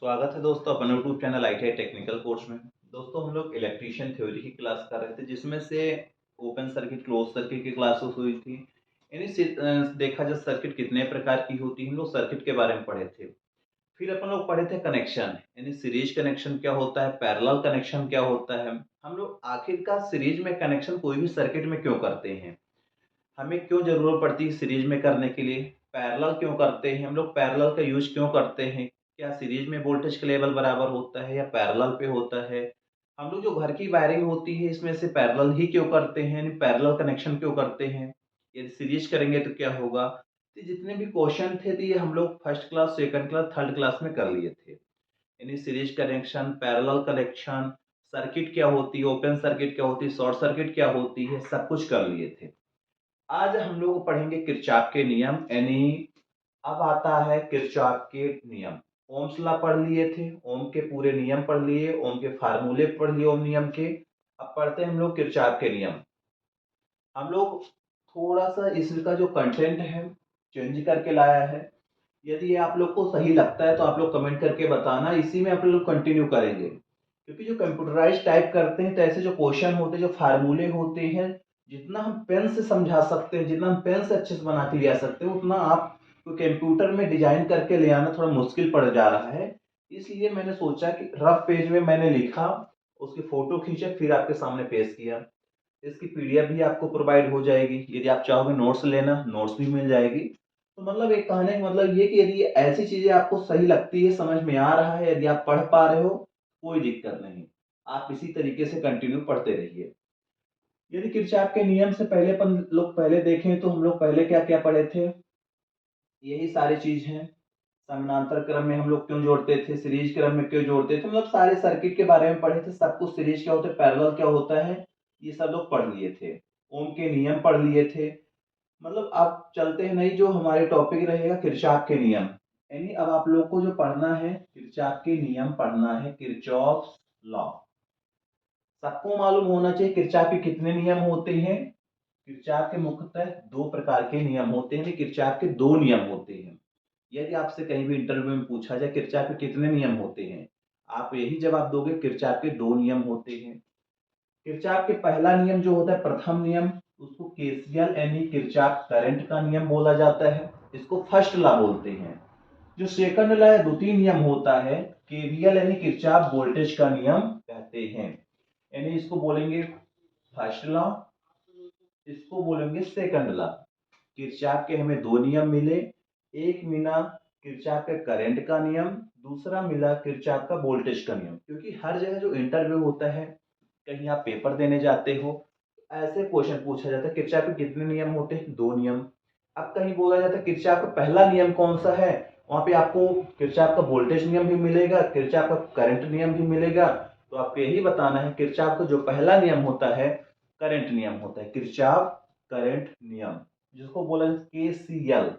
स्वागत है दोस्तों अपने YouTube channel ITI technical course में। दोस्तों हम लोग इलेक्ट्रीशियन थ्योरी की क्लास कर रहे थे जिसमें से ओपन सर्किट क्लोज सर्किट की क्लासेस हुई थी। यानी देखा जाए सर्किट कितने प्रकार की होती है, हम लोग सर्किट के बारे में पढ़े थे। फिर अपन लोग पढ़े थे कनेक्शन, यानी सीरीज कनेक्शन क्या होता है, पैरेलल कनेक्शन क्या होता है। हम लोग आखिरकार सीरीज में कनेक्शन कोई भी सर्किट में क्यों करते हैं, हमें क्यों ज़रूरत पड़ती है सीरीज में करने के लिए, पैरेलल क्यों करते हैं, हम लोग पैरेलल का यूज़ क्यों करते हैं, क्या सीरीज में वोल्टेज का लेवल बराबर होता है या पैरेलल पे होता है। हम लोग जो घर की वायरिंग होती है इसमें से पैरेलल ही क्यों करते हैं, यानी पैरेलल कनेक्शन क्यों करते हैं, यदि सीरीज करेंगे तो क्या होगा। तो जितने भी क्वेश्चन थे तो ये हम लोग first class, second class, third class में कर लिए थे। यानी series connection, parallel connection, circuit क्या होती है, ओपन सर्किट क्या होती है, शॉर्ट सर्किट क्या होती है, सब कुछ कर लिए थे। आज हम लोग पढ़ेंगे किरचॉफ के नियम, यानी अब आता है किरचॉफ के नियम। ओम्स लॉ पढ़ लिए थे, ओम के पूरे नियम पढ़ लिए, ओम के फार्मूले पढ़ लिए ओम नियम के। अब पढ़ते हैं हम लोग किरचॉफ के नियम। हम लोग थोड़ा सा इसका जो कंटेंट है चेंज करके लाया है। यदि ये आप लोग को सही लगता है तो आप लोग कमेंट करके बताना, इसी में आप लोग कंटिन्यू करेंगे। क्योंकि जो कंप्यूटराइज टाइप करते हैं तो ऐसे जो क्वेश्चन होते हैं, जो फार्मूले होते हैं, जितना हम पेन से समझा सकते हैं, जितना हम पेन से अच्छे से बना के ले आ सकते हैं, उतना आप कंप्यूटर में डिजाइन करके ले आना थोड़ा मुश्किल पड़ जा रहा है। इसलिए मैंने सोचा कि रफ पेज में मैंने लिखा, उसकी फोटो खींचे, फिर आपके सामने पेश किया। इसकी पीडीएफ भी आपको प्रोवाइड हो जाएगी, यदि आप चाहोगे नोट्स लेना नोट्स भी मिल जाएगी। तो मतलब एक कहने का मतलब ये कि यदि ऐसी चीजें आपको सही लगती है, समझ में आ रहा है, यदि आप पढ़ पा रहे हो, कोई दिक्कत नहीं, आप इसी तरीके से कंटिन्यू पढ़ते रहिए। यदि किरचॉफ के नियम से पहले अपन लोग पहले देखें तो हम लोग पहले क्या क्या पढ़े थे, यही सारी चीज है। समानांतर क्रम में हम लोग क्यों जोड़ते थे, सीरीज क्रम में क्यों जोड़ते थे, मतलब सारे सर्किट के बारे में पढ़े थे, सब कुछ सीरीज क्या होता है, पैरेलल क्या होता है, ये सब लोग पढ़ लिए थे। ओम के नियम पढ़ लिए थे। मतलब आप चलते हैं, नहीं जो हमारे टॉपिक रहेगा किरचॉफ के नियम। यानी अब आप लोग को जो पढ़ना है किरचॉफ के नियम पढ़ना है, किरचॉफ लॉ। सबको मालूम होना चाहिए किरचॉफ के कितने नियम होते हैं। किरचॉफ के मुख्यतः दो प्रकार के नियम होते हैं, किरचॉफ के दो नियम होते हैं। यदि आपसे कहीं भी इंटरव्यू में पूछा जाए किरचॉफ के कितने नियम होते हैं, आप यही जवाब दोगे किरचॉफ के दो नियम होते हैं। किरचॉफ के पहला नियम जो होता है, प्रथम नियम, उसको केसीएल यानी किरचॉफ करंट का नियम बोला जाता है, इसको फर्स्ट लॉ बोलते हैं। जो सेकंड लॉ या द्वितीय नियम होता है, केवीएल यानी किरचॉफ वोल्टेज का नियम कहते हैं। यानी इसको बोलेंगे फर्स्ट लॉ, इसको बोलेंगे सेकंड लॉ। किरचॉफ के हमें दो नियम मिले, एक मिला किरचॉफ के करंट का नियम, दूसरा मिला किरचॉफ का वोल्टेज का नियम। क्योंकि हर जगह जो इंटरव्यू होता है, कहीं आप पेपर देने जाते हो, ऐसे क्वेश्चन पूछा जाता है किरचॉफ के कितने नियम होते हैं, दो नियम। अब कहीं बोला जाता है किरचॉफ का पहला नियम कौन सा है, वहां पे आपको किरचॉफ का वोल्टेज नियम भी मिलेगा, किरचॉफ का करंट नियम भी मिलेगा। तो आपको यही बताना है किरचॉफ का जो पहला नियम होता है करंट नियम होता है, किरचॉफ करंट नियम, जिसको बोला केसीएल।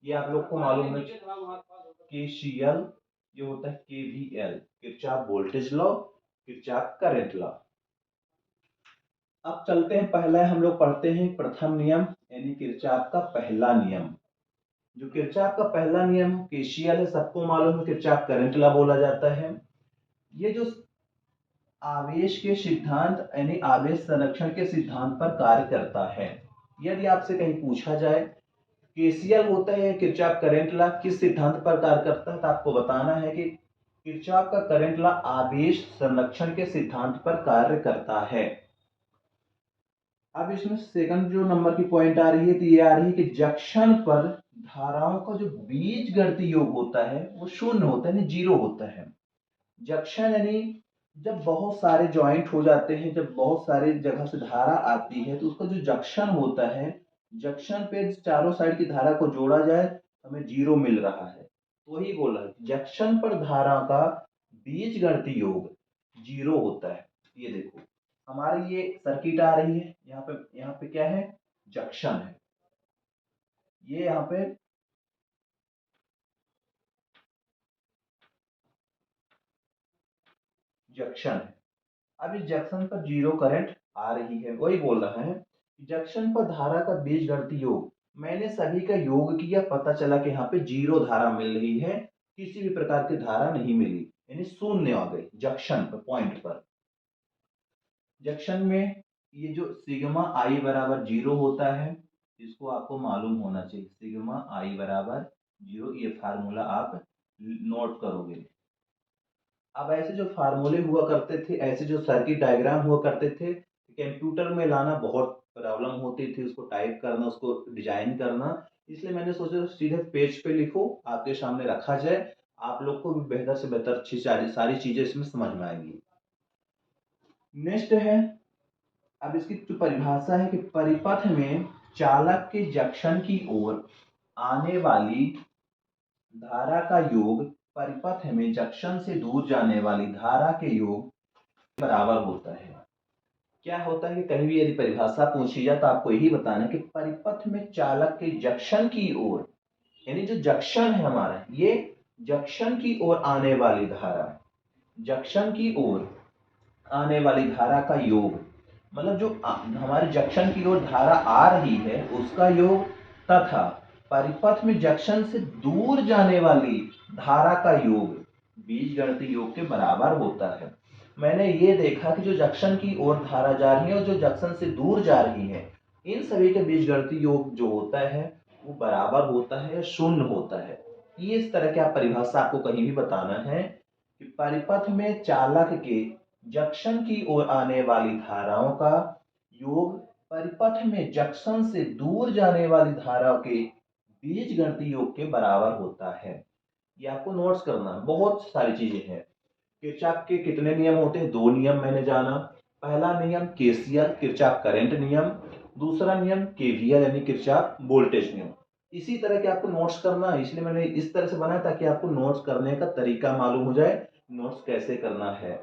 ये आप लोग को मालूम है, केसीएल ये होता है KVL, Kirchhoff voltage law, Kirchhoff current law. अब चलते हैं, पहला हम लोग पढ़ते हैं प्रथम नियम, यानी किरचॉफ का पहला नियम। जो किरचॉफ का पहला नियम केसीएल है, सबको मालूम है, किरचॉफ करंट लॉ बोला जाता है। ये जो आवेश के सिद्धांत यानी आवेश संरक्षण के सिद्धांत पर कार्य करता है। यदि आपसे कहीं पूछा जाए केसीएल होता है किरचॉफ करंट लॉ किस सिद्धांत पर कार्य करता है, तो आपको बताना है कि किरचॉफ का करंट लॉ आवेश संरक्षण के सिद्धांत पर कार्य करता है। अब इसमें सेकंड जो नंबर की पॉइंट आ रही है, तो ये आ रही है कि जंक्शन पर धाराओं का जो बीजगणितीय योग होता है वो शून्य होता है, यानी जीरो होता है। जंक्शन यानी जब बहुत सारे जॉइंट हो जाते हैं, जब बहुत सारी जगह से धारा आती है, तो उसका जो जंक्शन होता है, जंक्शन पे चारों साइड की धारा को जोड़ा जाए हमें जीरो मिल रहा है। तो वही बोल रहा है जंक्शन पर धारा का बीजगणितीय योग जीरो होता है। ये देखो हमारी ये सर्किट आ रही है, यहाँ पे क्या है, जंक्शन है, ये यहाँ पे जंक्शन है। अब इस जंक्शन पर जीरो करंट आ रही है, वही बोल रहा है जंक्शन पर धारा का बीजगणितीय योग, मैंने सभी का योग किया, पता चला कि यहाँ पे जीरो धारा मिल रही है। किसी भी प्रकार की धारा नहीं मिली, यानी शून्य आ गई जंक्शन पर, पॉइंट पर। जंक्शन में ये जो सिग्मा आई बराबर 0 होता है, इसको आपको मालूम होना चाहिए, सिग्मा आई बराबर 0, ये फार्मूला आप नोट करोगे। अब ऐसे जो फार्मूले हुआ करते थे, ऐसे जो सर्किट डायग्राम हुआ करते थे, कंप्यूटर में लाना बहुत प्रॉब्लम होती थी, उसको टाइप करना, उसको डिजाइन करना। इसलिए मैंने सोचा सीधे पेज पे लिखो, आपके सामने रखा जाए, आप लोग को भी बेहतर से बेहतर अच्छी सारी चीजें इसमें समझ में आएंगी। नेक्स्ट है, अब इसकी जो परिभाषा है कि परिपथ में चालक के जंक्शन की ओर आने वाली धारा का योग परिपथ में जंक्शन से दूर जाने वाली धारा के योग बराबर होता है। क्या होता है कि कहीं भी यदि परिभाषा पूछी जाए तो आपको यही बताना है कि परिपथ में चालक के जंक्शन की ओर, यानी जो जंक्शन है हमारा, ये जंक्शन की ओर आने वाली धारा, जंक्शन की ओर आने वाली धारा का योग, मतलब जो हमारे जंक्शन की ओर धारा आ रही है उसका योग, तथा परिपथ में जंक्शन से दूर जाने वाली धारा का योग बीजगणितीय योग के बराबर होता है। मैंने ये देखा कि जो जंक्शन की ओर धारा जा रही है और जो जंक्शन से दूर जा रही है, इन सभी के बीजगणितीय योग जो होता है वो बराबर होता है या शून्य होता है। ये इस तरह की आप परिभाषा आपको कहीं भी बताना है कि परिपथ में चालक के जंक्शन की ओर आने वाली धाराओं का योग परिपथ में जंक्शन से दूर जाने वाली धाराओं के बीजगणितीय योग के बराबर होता है। ये आपको नोट्स करना है, बहुत सारी चीजें हैं। किरचॉफ के कितने नियम होते हैं? 2 नियम मैंने जाना। पहला नियम केसीएल, किरचॉफ करंट नियम। दूसरा नियम केवीएल यानी किरचॉफ वोल्टेज नियम। इसी तरह के आपको नोट्स करना है, इसलिए मैंने इस तरह से बनाया ताकि आपको नोट्स करने का तरीका मालूम हो जाए, नोट्स कैसे करना है।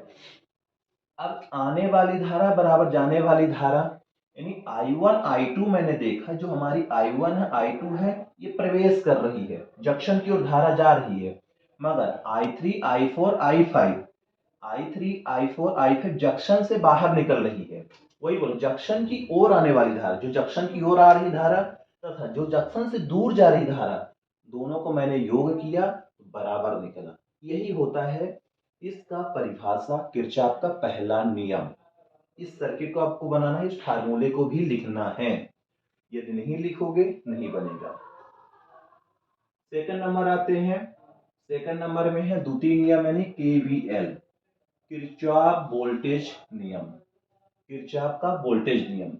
अब आने वाली धारा बराबर जाने वाली धारा, यानी I1 I2 मैंने देखा, जो हमारी I1 है I2 है, ये प्रवेश कर रही है, जंक्शन की ओर धारा जा रही है, मगर I3 I4 I5 जंक्शन से बाहर निकल रही है। वही बोलो, जंक्शन की ओर आने वाली धारा, जो जंक्शन की ओर आ रही धारा तथा जो जंक्शन से दूर जा रही धारा, दोनों को मैंने योग किया तो बराबर निकला। यही होता है इसका परिभाषा, किरचॉफ का पहला नियम। इस सर्किट को आपको बनाना है, इस फार्मूले को भी लिखना है, यदि नहीं लिखोगे नहीं बनेगा। सेकंड नंबर आते हैं, सेकंड नंबर में है द्वितीय नियम यानी केवीएल, किरचॉफ वोल्टेज नियम, किरचॉफ का वोल्टेज नियम।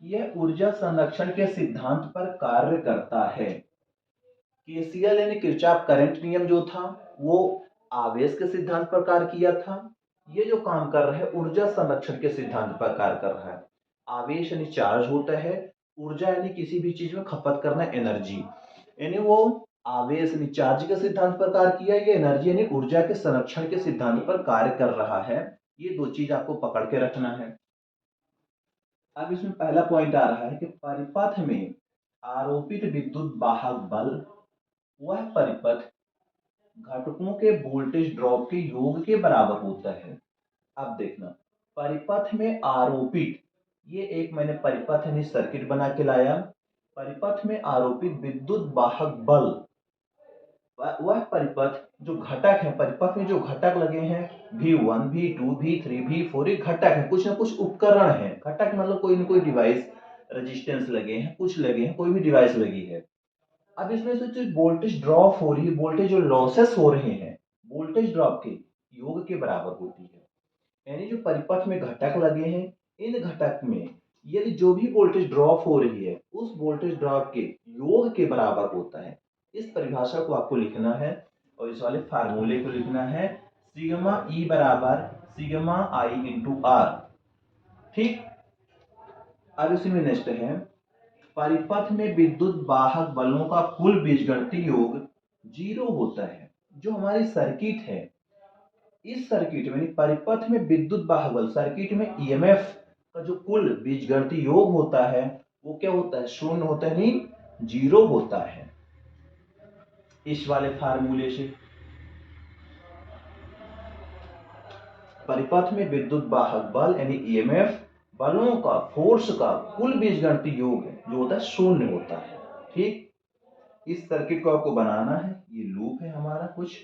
यह ऊर्जा संरक्षण के सिद्धांत पर कार्य करता है। केसीएल यानी किरचॉफ करंट नियम जो था वो आवेश के सिद्धांत पर कार्य किया था। ये जो काम कर रहा है ऊर्जा संरक्षण के सिद्धांत पर कार्य कर रहा है। आवेश यानी चार्ज होता है, ऊर्जा यानी किसी भी चीज में खपत करना, एनर्जी, यानी वो आवेश यानी चार्ज के सिद्धांत पर कार्य किया, ये एनर्जी यानी ऊर्जा के संरक्षण के सिद्धांत पर कार्य कर रहा है। ये दो चीज आपको पकड़ के रखना है। अब इसमें पहला पॉइंट आ रहा है कि परिपथ में आरोपित विद्युत वाहक बल वह परिपथ घटकों के वोल्टेज ड्रॉप के योग के बराबर होता है। अब देखना, परिपथ में आरोपित, ये एक मैंने परिपथ यानी सर्किट बना के लाया। परिपथ में आरोपित विद्युत वाहक बल वह परिपथ जो घटक है, परिपथ में जो घटक लगे हैं V1 V2 V3 V4, ये घटक है, कुछ ना कुछ उपकरण है। घटक मतलब कोई ना कोई डिवाइस, रेजिस्टेंस लगे हैं, कुछ लगे हैं, कोई भी डिवाइस लगी है। अब इसमें से जो वोल्टेज ड्रॉप हो रही है, वोल्टेज जो लॉसेस हो रहे हैं, वोल्टेज ड्रॉप के योग के बराबर होती है। यानी जो परिपथ में घटक लगे हैं, इन घटक में यदि जो भी वोल्टेज ड्रॉप हो रही है उस वोल्टेज ड्रॉप के योग के बराबर होता है। इस परिभाषा को आपको लिखना है और इस वाले फार्मूले को लिखना है, सिग्मा ई बराबर सिग्मा आई इंटू आर। ठीक, अब इसी में नेक्स्ट है, परिपथ में विद्युत वाहक बलों का कुल बीजगणितीय योग 0 होता है। जो हमारी सर्किट है, इस सर्किट में परिपथ में विद्युत वाहक बल, सर्किट में ईएमएफ का जो कुल बीजगणितीय योग होता है वो क्या होता है? शून्य होता है, नहीं 0 होता है। इस वाले फार्मूले से परिपथ में विद्युत वाहक बल यानी ईएमएफ बलों का, फोर्स का कुल बीजगणितीय योग जो होता है शून्य होता है। ठीक, इस सर्किट को आपको बनाना है, ये लूप है हमारा कुछ,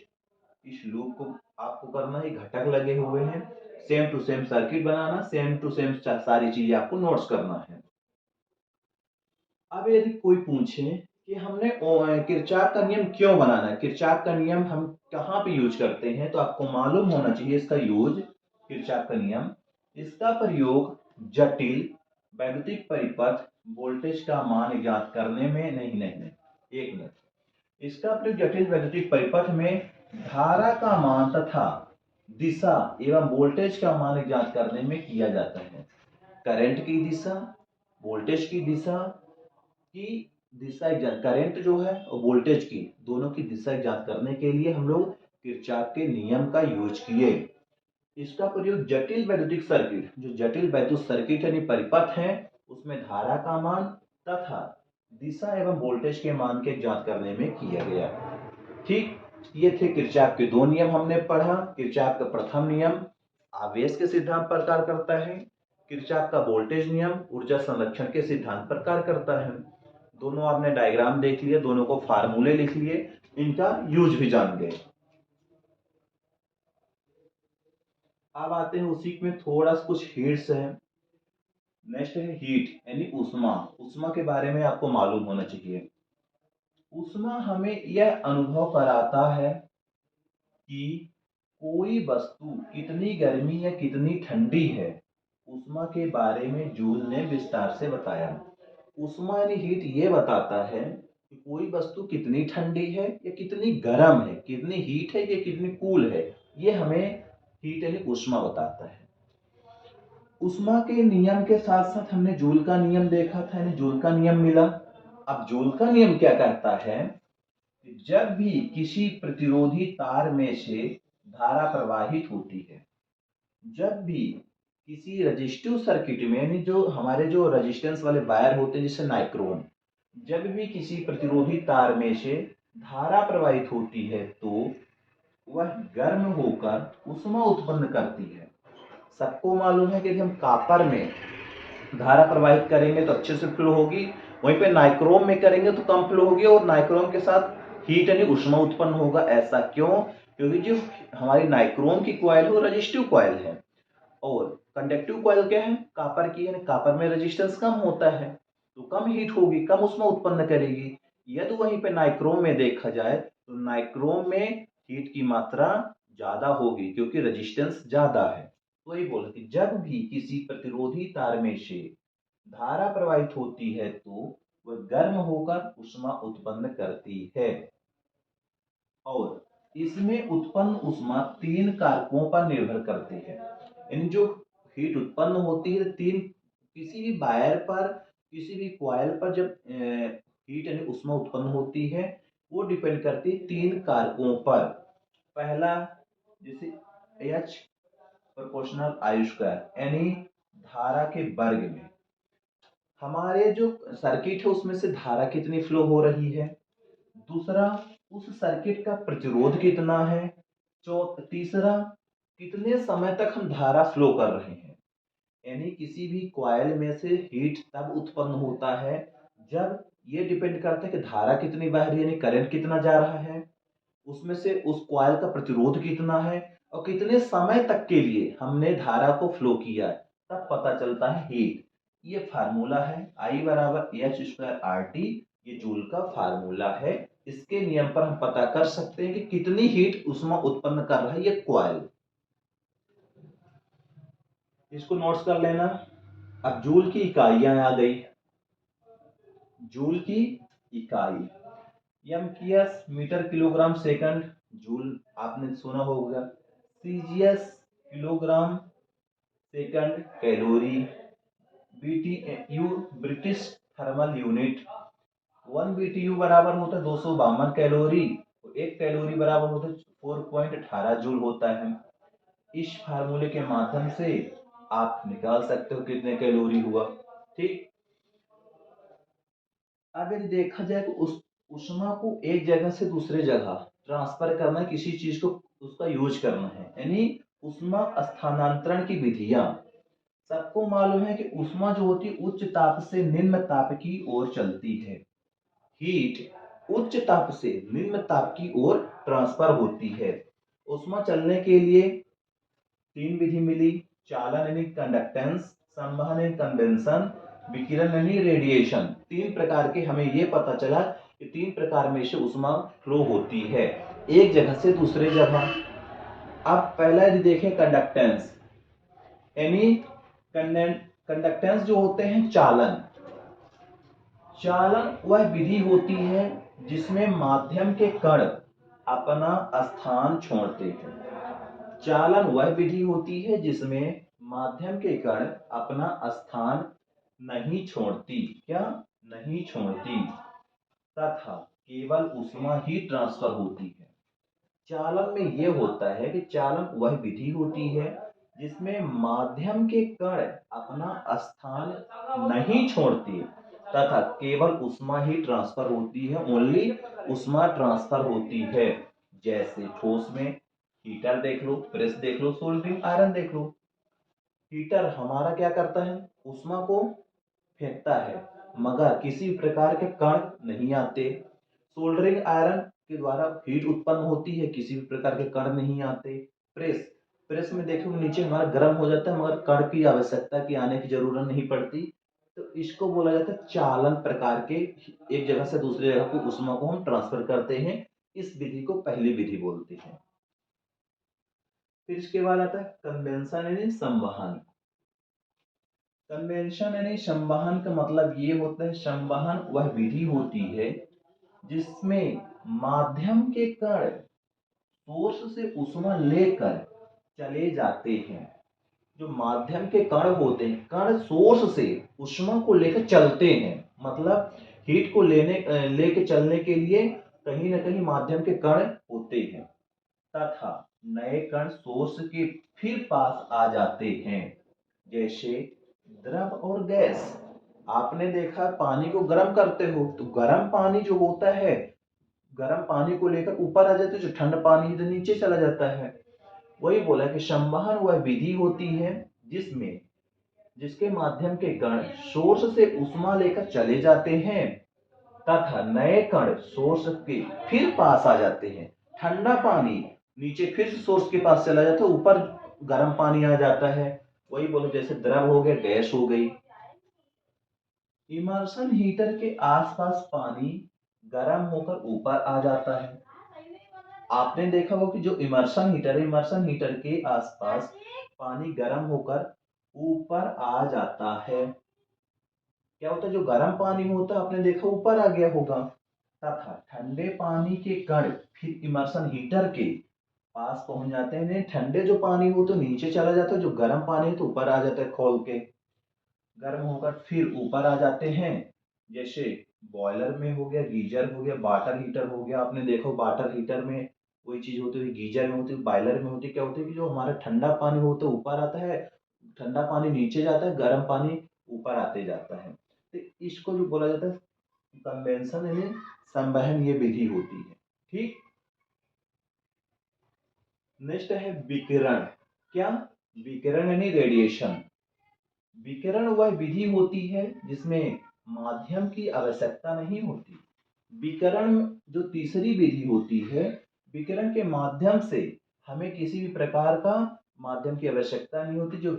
इस लूप को आपको करना है, घटक लगे हुए हैं, सेम टू सेम सर्किट बनाना, सेम टू सेम सारी चीजें आपको नोट्स करना है। अब यदि कोई पूछे कि हमने किरचॉफ का नियम क्यों बनाना है, किरचॉफ का नियम हम कहाँ पे यूज करते हैं, तो आपको मालूम होना चाहिए इसका यूज, किरचॉफ का नियम, इसका प्रयोग जटिल वैद्युतिक परिपथ वोल्टेज का मान ज्ञात करने में, नहीं, एक मिनट, इसका प्रयोग जटिल वैद्युतिक परिपथ में धारा का मान तथा दिशा एवं वोल्टेज का मान ज्ञात करने में किया जाता है। करंट की दिशा, वोल्टेज की दिशा की दिशा करंट जो है और वोल्टेज की दोनों की दिशा ज्ञात करने के लिए हम लोग किरचॉफ के नियम का यूज किए। इसका प्रयोग जटिल वैद्युतिक सर्किट, जो जटिल वैद्युत सर्किट यानी परिपथ है, उसमें धारा का मान तथा दिशा एवं वोल्टेज के मान के ज्ञात करने में किया गया। ठीक, ये थे किरचॉफ के दो नियम हमने पढ़ा। किरचॉफ का प्रथम नियम आवेश के सिद्धांत पर कार्य करता है, किरचॉफ का वोल्टेज नियम ऊर्जा संरक्षण के सिद्धांत पर कार्य करता है। दोनों आपने डायग्राम देख लिए, दोनों को फार्मूले लिख लिए, इनका यूज भी जान गए। अब आते हैं उसी में थोड़ा सा कुछ हीट्स है। नेक्स्ट है हीट यानी ऊष्मा। ऊष्मा के बारे में आपको मालूम होना चाहिए। ऊष्मा हमें यह अनुभव कराता है कि कोई वस्तु कितनी गर्मी या कितनी ठंडी है। ऊष्मा के बारे में जूल ने विस्तार से बताया। ऊष्मा यानी हीट ये बताता है कि कोई वस्तु कितनी ठंडी है या कितनी गर्म है, कितनी हीट है या कितनी कूल है, ये हमें हीट यानी ऊष्मा बताता है। ऊष्मा के नियम के साथ साथ हमने जूल का नियम देखा था, यानी जूल का नियम मिला। अब जूल का नियम क्या कहता है कि जब भी किसी प्रतिरोधी तार में से धारा प्रवाहित होती है, जब भी किसी रजिस्टिव सर्किट में, यानी जो हमारे जो रेजिस्टेंस वाले वायर होते हैं जैसे नाइक्रोम, जब भी किसी प्रतिरोधी तार में से धारा प्रवाहित होती है तो वह गर्म होकर ऊष्मा उत्पन्न करती है। सबको मालूम है कि यदि हम कॉपर में धारा प्रवाहित करेंगे तो अच्छे से फ्लो होगी, वहीं पे नाइक्रोम में करेंगे तो कम फ्लो होगी और नाइक्रोम के साथ हीट यानी ऊष्मा उत्पन्न होगा। ऐसा क्यों? क्योंकि जो हमारी नाइक्रोम की कॉइल है वो रजिस्टिव कॉइल है और कंडक्टिव कॉइल क्या है, कॉपर की है। कॉपर में रेजिस्टेंस कम होता है तो कम हीट होगी, कम ऊष्मा उत्पन्न करेगी। यदि वहीं पे नाइक्रोम में देखा जाए तो नाइक्रोम में हीट की मात्रा ज्यादा होगी क्योंकि रेजिस्टेंस ज्यादा है। तो ये बोला कि जब भी किसी प्रतिरोधी तार में से धारा प्रवाहित होती है तो वह गर्म होकर ऊष्मा उत्पन्न करती है और इसमें उत्पन्न ऊष्मा तीन कारकों पर निर्भर करती है। इन जो हीट उत्पन्न होती है तीन, किसी भी वायर पर, किसी भी कॉइल पर जब हीट यानी ऊष्मा उत्पन्न होती है वो डिपेंड करती है तीन कारकों पर। पहला, जैसे H प्रोपोर्शनल I स्क्वायर यानी धारा के वर्ग में हमारे जो सर्किट है उसमें से धारा कितनी फ्लो हो रही है। दूसरा, उस सर्किट का प्रतिरोध कितना है। तीसरा, कितने समय तक हम धारा फ्लो कर रहे हैं। यानी किसी भी कॉइल में से हीट तब उत्पन्न होता है जब ये डिपेंड करता है कि धारा कितनी बह रही है, यानी करंट कितना जा रहा है, उसमें से उस कॉइल का प्रतिरोध कितना है और कितने समय तक के लिए हमने धारा को फ्लो किया है, तब पता चलता है हीट। ये फार्मूला है I बराबर एच स्क्वायर आर टी, ये जूल का फार्मूला है। इसके नियम पर हम पता कर सकते हैं कि कितनी हीट ऊष्मा उत्पन्न कर रहा है ये कॉइल। इसको नोट्स कर लेना। अब जूल की इकाइयां आ गई। जूल की इकाई MKS metre kilogram second, joule आपने सुना होगा। CGS kilogram second calorie. BTU British thermal unit. 1 BTU बराबर होता है 252 कैलोरी, तो 1 कैलोरी बराबर होता है 4.18 जूल होता है। इस फार्मूले के माध्यम से आप निकाल सकते हो कितने कैलोरी हुआ। ठीक, अब यदि देखा जाए तो उस ऊष्मा को एक जगह से दूसरे जगह ट्रांसफर करना है, किसी चीज को उसका यूज करना है, यानी ऊष्मा स्थानांतरण की विधियां। सबको मालूम है कि ऊष्मा जो होती है उच्च ताप से निम्न ताप की ओर चलती है। हीट उच्च ताप से निम्न ताप की ओर ट्रांसफर होती है। ऊष्मा चलने के लिए तीन विधि मिली, चालन यानी कंडक्टेंस, संवहन यानी कन्वेंशन, विकिरण यानी रेडिएशन। तीन प्रकार के हमें ये पता चला कि तीन प्रकार में से ऊष्मा फ्लो होती है एक जगह से दूसरे जगह। अब पहला यदि देखें कंडक्टेंस यानी कंडक्टेंस जो होते हैं चालन। चालन वह विधि होती है जिसमें माध्यम के कण अपना स्थान छोड़ते हैं। चालन वह विधि होती है जिसमें माध्यम के कण अपना स्थान नहीं छोड़ती, क्या नहीं छोड़ती, तथा केवल ऊष्मा ही ट्रांसफर होती है। चालन में यह होता है कि चालन वह विधि होती है जिसमें माध्यम के कण अपना स्थान नहीं छोड़ती तथा केवल ऊष्मा ही ट्रांसफर होती है, ओनली ऊष्मा ट्रांसफर होती है। जैसे ठोस में हीटर देख लो, प्रेस देख लो, सोल्डरिंग आयरन देख लो। हीटर हमारा क्या करता है, ऊष्मा को फेंकता है मगर किसी प्रकार के कण नहीं आते। सोल्डरिंग आयरन के द्वारा हीट उत्पन्न होती है, किसी भी प्रकार के कण नहीं आते। प्रेस प्रेस में देखो नीचे हमारा गर्म हो जाता है मगर कण की आवश्यकता की आने की जरूरत नहीं पड़ती। तो इसको बोला जाता है चालन प्रकार के, एक जगह से दूसरी जगह को ऊष्मा को हम ट्रांसफर करते हैं। इस विधि को पहली विधि बोलते हैं। फिर इसके बाद आता है कन्वेंशन यानी संवहन। कन्वेंशन यानी संवहन का मतलब ये होता है, संवहन वह विधि होती है जिसमें माध्यम के कण सोर्स से ऊष्मा लेकर चले जाते हैं। जो माध्यम के कण होते हैं, कण सोर्स से ऊष्मा को लेकर चलते हैं, मतलब हीट को लेके चलने के लिए कहीं ना कहीं माध्यम के कण होते हैं तथा नए कण सोर्स के फिर पास आ जाते हैं। जैसे द्रव और गैस, आपने देखा पानी को गर्म करते हो तो गर्म पानी जो होता है, गर्म पानी को लेकर ऊपर आ जाते, जो ठंडा पानी इधर नीचे चला जाता है। वही बोला कि संवहन वह विधि होती है जिसमें जिसके माध्यम के कण सोर्स से ऊष्मा लेकर चले जाते हैं तथा नए कण सोर्स के फिर पास आ जाते हैं। ठंडा पानी नीचे फिर से सोर्स के पास चला जाता है, ऊपर गर्म पानी आ जाता है। वही बोलो जैसे द्रव हो गया, गैस हो गई। इमर्शन हीटर के आसपास पानी गर्म होकर ऊपर आ जाता है। आपने देखा हो कि जो इमर्शन हीटर है, इमर्शन हीटर के आसपास पानी गर्म होकर ऊपर आ जाता है। क्या होता है, जो गर्म पानी होता है आपने देखा ऊपर आ गया होगा तथा ठंडे पानी के कण फिर इमर्शन हीटर के पास पहुंच जाते हैं। ठंडे जो पानी हो तो नीचे चला जाता है, जो गर्म पानी है तो ऊपर आ जाता है, खोल के गर्म होकर फिर ऊपर आ जाते हैं। जैसे बॉयलर में हो गया, गीजर हो गया, वाटर हीटर हो गया। आपने देखो वाटर हीटर में वही चीज होती है, गीजर में होती है, बॉयलर में होती है। क्या होती है कि जो हमारा ठंडा पानी होता है ऊपर आता है, ठंडा पानी नीचे जाता है, गर्म पानी ऊपर आते जाता है। तो इसको जो बोला जाता है कन्वेंशन यानी संवहन, ये विधि होती है। ठीक, नेक्स्ट है विकिरण। क्या, विकिरण यानी रेडिएशन। विकिरण वह विधि होती है जिसमें माध्यम की आवश्यकता नहीं होती। विकिरण जो तीसरी विधि होती है, विकिरण के माध्यम से हमें किसी भी प्रकार का माध्यम की आवश्यकता नहीं होती। जो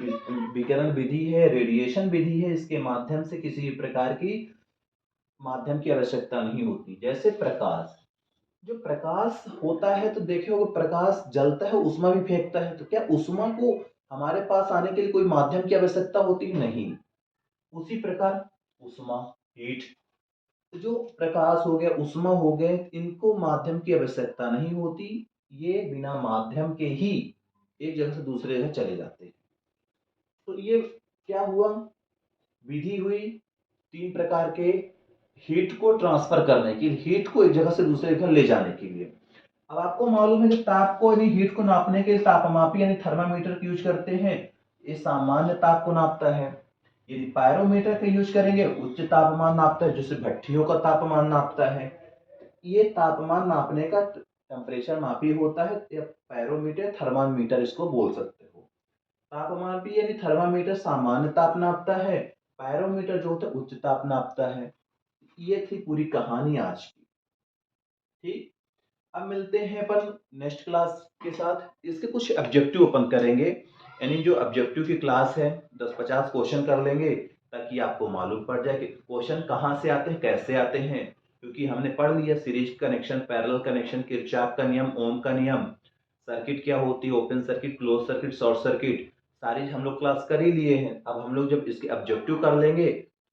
विकिरण विधि है, रेडिएशन विधि है, इसके माध्यम से किसी भी प्रकार की माध्यम की आवश्यकता नहीं होती। जैसे प्रकाश, जो प्रकाश होता है तो देखे होगा प्रकाश जलता है, उष्मा भी फेंकता है, तो क्या उष्मा को हमारे पास आने के लिए कोई माध्यम की आवश्यकता होती है? नहीं। उसी प्रकार उष्मा, हीट, जो प्रकाश हो गया, उष्मा हो गए, इनको माध्यम की आवश्यकता नहीं होती। ये बिना माध्यम के ही एक जगह से दूसरे जगह चले जाते हैं। तो ये क्या हुआ, विधि हुई तीन प्रकार के हीट को ट्रांसफर करने की, हीट को एक जगह से दूसरे जगह ले जाने के लिए। अब आपको मालूम है कि ताप को यानी हीट को नापने के लिए तापमापी यानी थर्मामीटर का यूज करते हैं। ये सामान्य ताप को नापता है। यदि पायरोमीटर का यूज करेंगे, उच्च तापमान नापता है, जिससे भट्टियों का तापमान नापता है। ये तापमान नापने का टेम्परेचर मापी होता है, या पायरोमीटर, थर्मामीटर इसको बोल सकते हो। तापमापी यानी थर्मामीटर सामान्य ताप नापता है, पायरोमीटर जो होता है उच्च ताप नापता है। ये थी पूरी कहानी आज की। ठीक। अब मिलते हैं अपन नेक्स्ट क्लास के साथ। इसके कुछ ऑब्जेक्टिव अपन करेंगे, यानी जो ऑब्जेक्टिव की क्लास है 10-50 क्वेश्चन कर लेंगे, ताकि आपको मालूम पड़ जाए कि क्वेश्चन कहाँ से आते हैं, कैसे आते हैं। क्योंकि हमने पढ़ लिया series connection, parallel connection, Kirchhoff का नियम, ओम का नियम, सर्किट क्या होती है, open circuit, close circuit, short circuit, सारी हम लोग क्लास कर ही लिए हैं। अब हम लोग जब इसके ऑब्जेक्टिव कर लेंगे,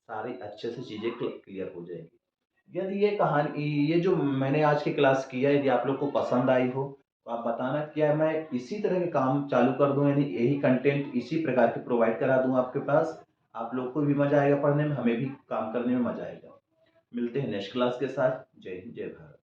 सारी अच्छे से चीजें क्लियर हो जाएंगी। यदि ये कहानी, ये जो मैंने आज की क्लास किया, यदि आप लोग को पसंद आई हो तो आप बताना, क्या मैं इसी तरह के काम चालू कर दूं, यानी यही कंटेंट इसी प्रकार के प्रोवाइड करा दूं आपके पास। आप लोग को भी मजा आएगा पढ़ने में, हमें भी काम करने में मजा आएगा। मिलते हैं नेक्स्ट क्लास के साथ। जय हिंद, जय भारत।